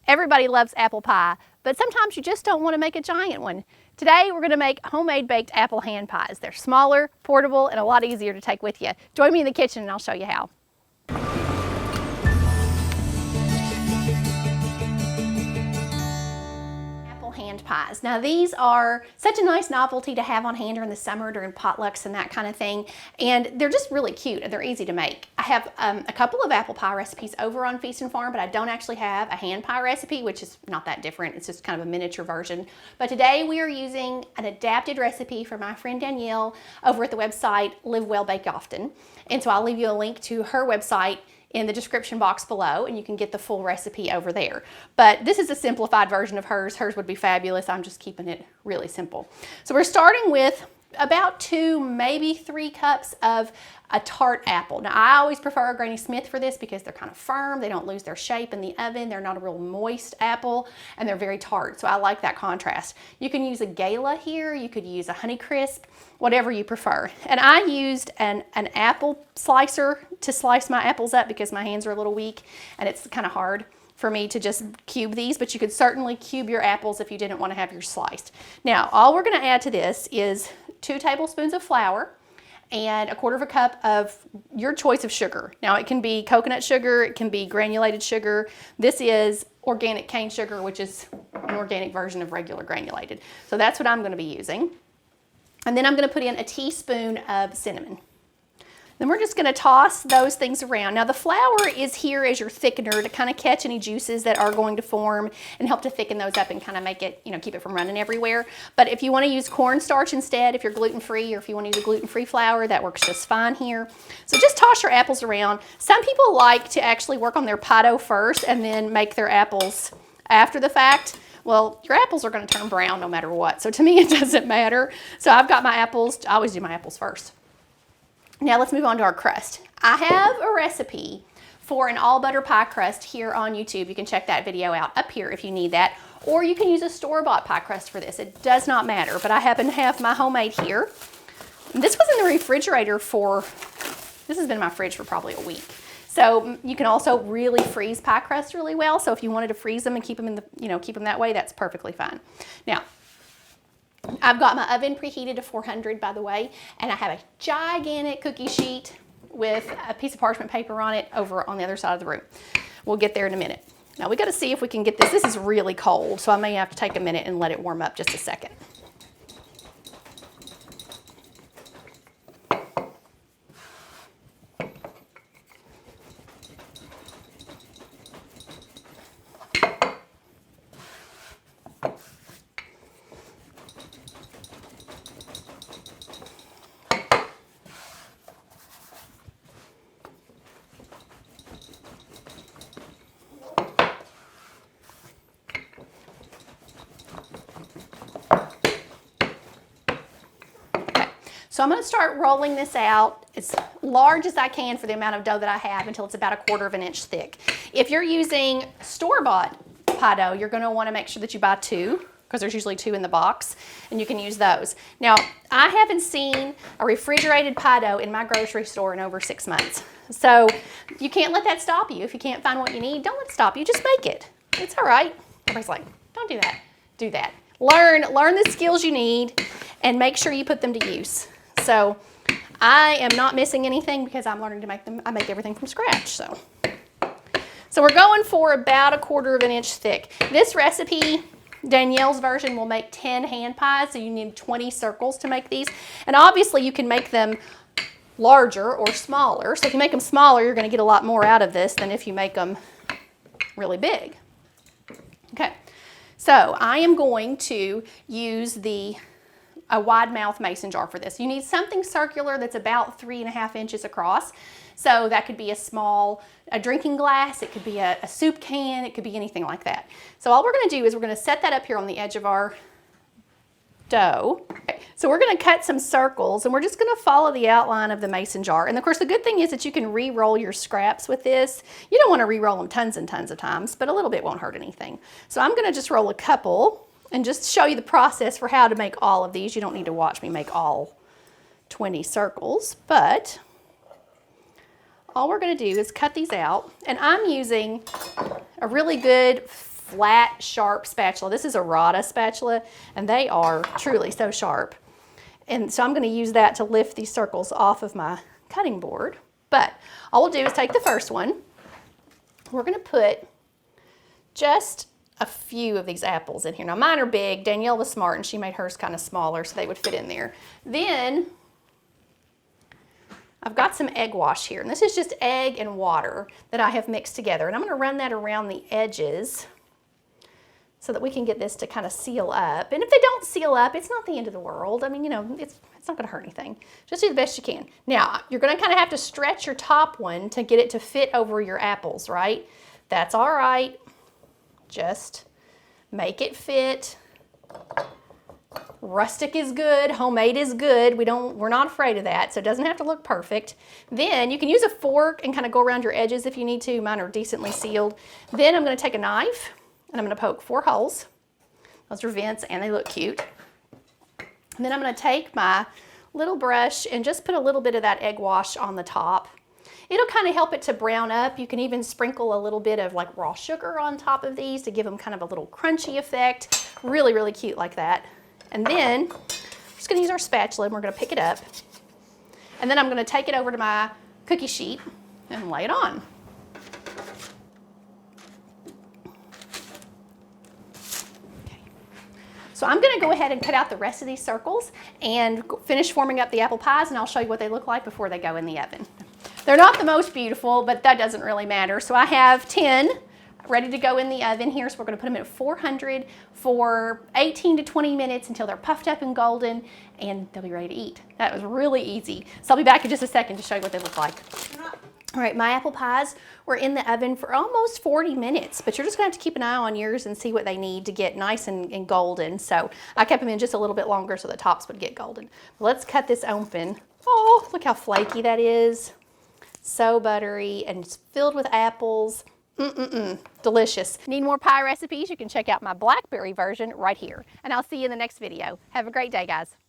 Everybody loves apple pie, but sometimes you just don't want to make a giant one. Today we're going to make homemade baked apple hand pies. They're smaller, portable, and a lot easier to take with you. Join me in the kitchen and I'll show you how. Hand pies. Now these are such a nice novelty to have on hand during the summer during potlucks and that kind of thing, and they're just really cute and they're easy to make. I have a couple of apple pie recipes over on Feast and Farm, but I don't actually have a hand pie recipe, which is not that different. It's just kind of a miniature version. But today we are using an adapted recipe from my friend Danielle over at the website Live Well Bake Often, and so I'll leave you a link to her website in the description box below, and you can get the full recipe over there. But this is a simplified version of hers. Hers would be fabulous. I'm just keeping it really simple. So we're starting with about 2, maybe 3 cups of a tart apple. Now I always prefer a Granny Smith for this because they're kind of firm. They don't lose their shape in the oven. They're not a real moist apple, and they're very tart. So I like that contrast. You can use a Gala here. You could use a Honeycrisp, whatever you prefer. And I used an apple slicer to slice my apples up because my hands are a little weak and it's kind of hard for me to just cube these, but you could certainly cube your apples if you didn't want to have yours sliced. Now, all we're going to add to this is 2 tablespoons of flour and 1/4 cup of your choice of sugar. Now, it can be coconut sugar, it can be granulated sugar. This is organic cane sugar, which is an organic version of regular granulated. So that's what I'm going to be using. And then I'm going to put in a teaspoon of cinnamon. Then we're just going to toss those things around. Now the flour is here as your thickener to kind of catch any juices that are going to form and help to thicken those up and kind of make it, keep it from running everywhere. But if you want to use cornstarch instead, if you're gluten-free, or if you want to use a gluten-free flour, that works just fine here. So just toss your apples around. Some people like to actually work on their pie dough first and then make their apples after the fact. Well, your apples are going to turn brown no matter what. So to me, it doesn't matter. So I've got my apples. I always do my apples first. Now let's move on to our crust. I have a recipe for an all butter pie crust here on YouTube. You can check that video out up here if you need that, or you can use a store-bought pie crust for this. It does not matter, but I happen to have my homemade here. This was in the refrigerator this has been in my fridge for probably a week. So you can also really freeze pie crust really well. So if you wanted to freeze them and keep them keep them that way, that's perfectly fine. Now, I've got my oven preheated to 400, by the way, and I have a gigantic cookie sheet with a piece of parchment paper on it over on the other side of the room. We'll get there in a minute. Now we got to see if we can get this. This is really cold, so I may have to take a minute and let it warm up just a second. So I'm going to start rolling this out as large as I can for the amount of dough that I have until it's about 1/4 inch thick. If you're using store-bought pie dough, you're going to want to make sure that you buy 2, because there's usually 2 in the box, and you can use those. Now, I haven't seen a refrigerated pie dough in my grocery store in over 6 months. So you can't let that stop you. If you can't find what you need, don't let it stop you. Just make it. It's all right. Everybody's like, don't do that. Do that. Learn the skills you need and make sure you put them to use. So I am not missing anything because I'm learning to make them. I make everything from scratch. So we're going for about 1/4 inch thick. This recipe, Danielle's version, will make 10 hand pies. So you need 20 circles to make these. And obviously you can make them larger or smaller. So if you make them smaller, you're going to get a lot more out of this than if you make them really big. Okay. So I am going to use a wide mouth mason jar for this. You need something circular that's about 3.5 inches across. So that could be a drinking glass, it could be a soup can, it could be anything like that. So all we're going to do is we're going to set that up here on the edge of our dough. Okay. So we're going to cut some circles and we're just going to follow the outline of the mason jar. And of course the good thing is that you can re-roll your scraps with this. You don't want to re-roll them tons and tons of times, but a little bit won't hurt anything. So I'm going to just roll a couple and just show you the process for how to make all of these. You don't need to watch me make all 20 circles, but all we're going to do is cut these out. And I'm using a really good flat, sharp spatula. This is a Rada spatula, and they are truly so sharp. And so I'm going to use that to lift these circles off of my cutting board. But all we'll do is take the first one. We're going to put just a few of these apples in here. Now mine are big. Danielle was smart and she made hers kind of smaller so they would fit in there. Then I've got some egg wash here, and this is just egg and water that I have mixed together, and I'm going to run that around the edges so that we can get this to kind of seal up. And if they don't seal up, it's not the end of the world. I mean, you know, it's not going to hurt anything. Just do the best you can. Now, you're going to kind of have to stretch your top one to get it to fit over your apples, right? That's all right. Just make it fit. Rustic is good, homemade is good. We're not afraid of that, so it doesn't have to look perfect. Then you can use a fork and kind of go around your edges if you need to. Mine are decently sealed. Then I'm going to take a knife and I'm going to poke 4 holes. Those are vents and they look cute. And then I'm going to take my little brush and just put a little bit of that egg wash on the top. It'll kind of help it to brown up. You can even sprinkle a little bit of like raw sugar on top of these to give them kind of a little crunchy effect. Really, really cute like that. And then we're just going to use our spatula and we're going to pick it up. And then I'm going to take it over to my cookie sheet and lay it on. Okay. So I'm going to go ahead and cut out the rest of these circles and finish forming up the apple pies, and I'll show you what they look like before they go in the oven. They're not the most beautiful, but that doesn't really matter. So I have 10 ready to go in the oven here. So we're going to put them at 400 for 18 to 20 minutes until they're puffed up and golden, and they'll be ready to eat. That was really easy. So I'll be back in just a second to show you what they look like. All right, my apple pies were in the oven for almost 40 minutes, but you're just going to have to keep an eye on yours and see what they need to get nice and golden. So I kept them in just a little bit longer so the tops would get golden. Let's cut this open. Oh, look how flaky that is. So buttery and it's filled with apples. Delicious. Need more pie recipes? You can check out my blackberry version right here. And I'll see you in the next video. Have a great day, guys.